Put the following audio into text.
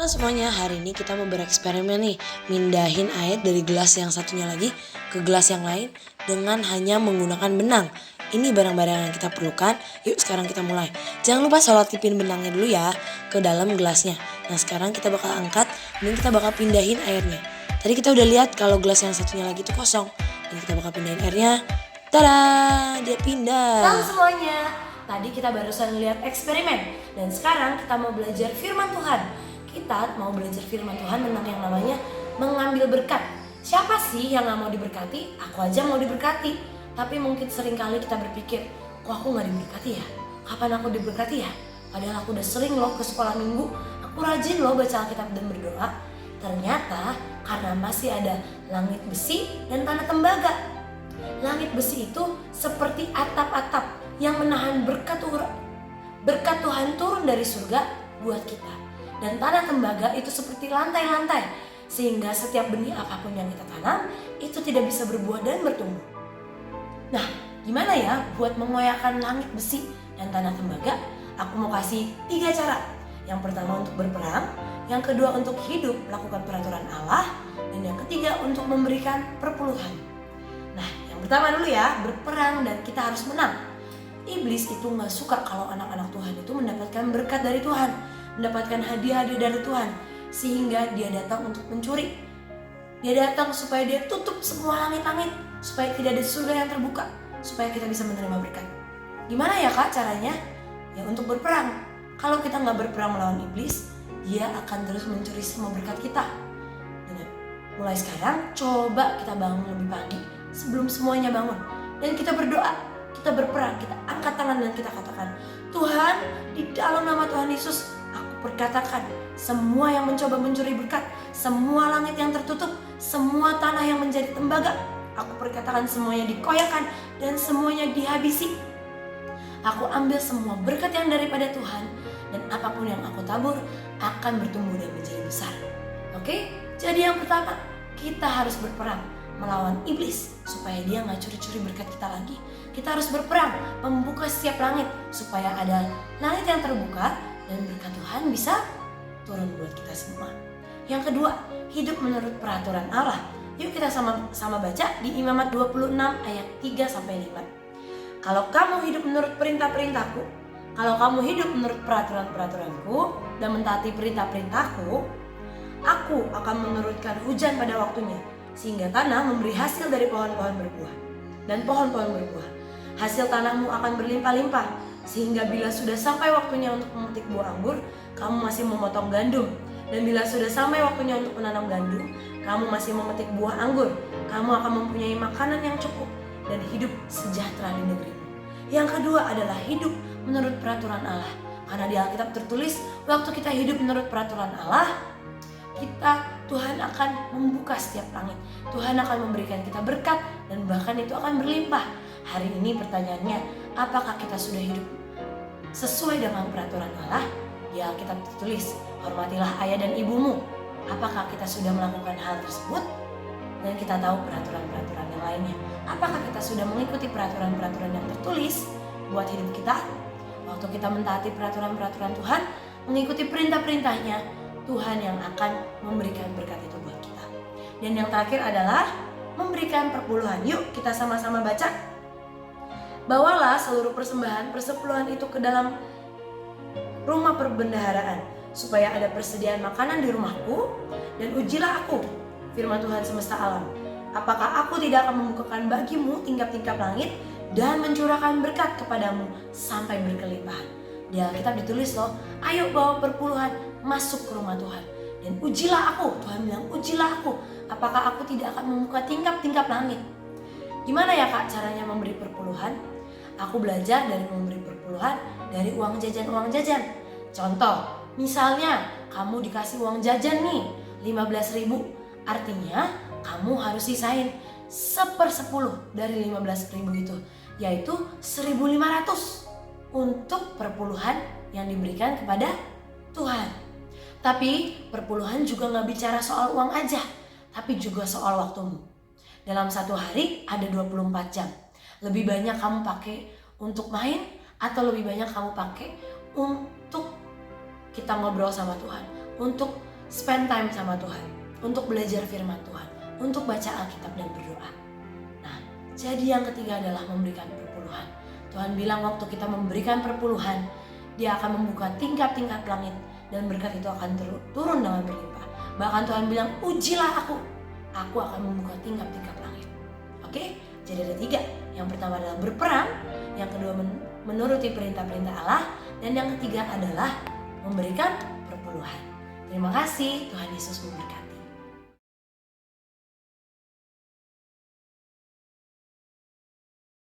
Halo semuanya, hari ini kita mau bereksperimen nih, mindahin air dari gelas yang satunya lagi ke gelas yang lain dengan hanya menggunakan benang. Ini barang-barang yang kita perlukan, yuk sekarang kita mulai. Jangan lupa selotipin benangnya dulu ya ke dalam gelasnya. Nah sekarang kita bakal angkat dan kita bakal pindahin airnya. Tadi kita udah lihat kalau gelas yang satunya lagi itu kosong. Dan kita bakal pindahin airnya, tada, dia pindah. Halo semuanya, tadi kita barusan lihat eksperimen dan sekarang kita mau belajar firman Tuhan. Kita mau belajar firman Tuhan tentang yang namanya mengambil berkat. Siapa sih yang gak mau diberkati? Aku aja mau diberkati. Tapi mungkin sering kali kita berpikir, kok aku gak diberkati ya? Kapan aku diberkati ya? Padahal aku udah sering loh ke sekolah minggu, aku rajin loh baca Alkitab dan berdoa. Ternyata karena masih ada langit besi dan tanah tembaga. Langit besi itu seperti atap-atap yang menahan berkat Tuhan turun dari surga buat kita. Dan tanah tembaga itu seperti lantai-lantai, sehingga setiap benih apapun yang kita tanam itu tidak bisa berbuah dan bertumbuh. Nah, gimana ya buat mengoyakkan langit besi dan tanah tembaga? Aku mau kasih 3 cara. Yang pertama untuk berperang, yang kedua untuk hidup melakukan peraturan Allah, dan yang ketiga untuk memberikan perpuluhan. Nah, yang pertama dulu ya, berperang dan kita harus menang. Iblis itu gak suka kalau anak-anak Tuhan itu mendapatkan berkat dari Tuhan, mendapatkan hadiah-hadiah dari Tuhan, sehingga dia datang untuk mencuri. Dia datang supaya dia tutup semua langit-langit, supaya tidak ada surga yang terbuka, supaya kita bisa menerima berkat. Gimana ya Kak caranya? Ya untuk berperang. Kalau kita gak berperang melawan iblis, dia akan terus mencuri semua berkat kita. Dan mulai sekarang, coba kita bangun lebih pagi sebelum semuanya bangun. Dan kita berdoa, kita berperang, kita angkat tangan dan kita katakan, Tuhan, di dalam nama Tuhan Yesus, aku perkatakan semua yang mencoba mencuri berkat, semua langit yang tertutup, semua tanah yang menjadi tembaga, aku perkatakan semuanya dikoyakkan dan semuanya dihabisi. Aku ambil semua berkat yang daripada Tuhan, dan apapun yang aku tabur akan bertumbuh dan menjadi besar. Oke? Jadi yang pertama, kita harus berperang melawan iblis supaya dia gak curi-curi berkat kita lagi. Kita harus berperang membuka setiap langit supaya ada langit yang terbuka dan berkat Tuhan bisa turun buat kita semua. Yang kedua, hidup menurut peraturan Allah. Yuk kita sama-sama baca di Imamat 26 ayat 3-5. Kalau kamu hidup menurut perintah-perintahku, kalau kamu hidup menurut peraturan-peraturanku dan mentaati perintah-perintahku, aku akan menurunkan hujan pada waktunya, sehingga tanah memberi hasil dari pohon-pohon berbuah dan pohon-pohon berbuah. Hasil tanahmu akan berlimpah-limpah, sehingga bila sudah sampai waktunya untuk memetik buah anggur, kamu masih memotong gandum. Dan bila sudah sampai waktunya untuk menanam gandum, kamu masih memetik buah anggur. Kamu akan mempunyai makanan yang cukup dan hidup sejahtera di negerimu. Yang kedua adalah hidup menurut peraturan Allah. Karena di Alkitab tertulis, waktu kita hidup menurut peraturan Allah, Tuhan akan membuka setiap langit. Tuhan akan memberikan kita berkat dan bahkan itu akan berlimpah. Hari ini pertanyaannya, apakah kita sudah hidup sesuai dengan peraturan Allah? Di Alkitab tertulis, hormatilah ayah dan ibumu. Apakah kita sudah melakukan hal tersebut? Dan kita tahu peraturan-peraturan yang lainnya. Apakah kita sudah mengikuti peraturan-peraturan yang tertulis buat hidup kita? Waktu kita mentaati peraturan-peraturan Tuhan, mengikuti perintah-perintahnya, Tuhan yang akan memberikan berkat itu buat kita. Dan yang terakhir adalah memberikan perpuluhan. Yuk kita sama-sama baca. Bawalah seluruh persembahan persepuluhan itu ke dalam rumah perbendaharaan, supaya ada persediaan makanan di rumahku, dan ujilah aku, firman Tuhan semesta alam. Apakah aku tidak akan membukakan bagimu tingkap-tingkap langit dan mencurahkan berkat kepadamu sampai berkelimpahan. Di Alkitab ditulis loh, ayo bawa perpuluhan masuk ke rumah Tuhan. Dan ujilah aku, Tuhan bilang ujilah aku. Apakah aku tidak akan membuka tingkap-tingkap langit? Gimana ya Kak caranya memberi perpuluhan? Aku belajar dari memberi perpuluhan dari uang jajan. Contoh, misalnya kamu dikasih uang jajan nih 15.000. Artinya kamu harus sisain 1/10 dari 15.000 itu, yaitu 1.500 untuk perpuluhan yang diberikan kepada Tuhan. Tapi perpuluhan juga gak bicara soal uang aja, tapi juga soal waktumu. Dalam satu hari ada 24 jam. Lebih banyak kamu pakai untuk main atau lebih banyak kamu pakai untuk kita ngobrol sama Tuhan, untuk spend time sama Tuhan, untuk belajar firman Tuhan, untuk baca Alkitab dan berdoa. Nah, jadi yang ketiga adalah memberikan perpuluhan. Tuhan bilang waktu kita memberikan perpuluhan, Dia akan membuka tingkap-tingkap langit dan berkat itu akan turun dengan berlimpah. Bahkan Tuhan bilang, ujilah aku akan membuka tingkap-tingkap langit. Oke, jadi ada 3. Yang pertama adalah berperang, yang kedua menuruti perintah-perintah Allah, dan yang ketiga adalah memberikan perpuluhan. Terima kasih, Tuhan Yesus memberkati.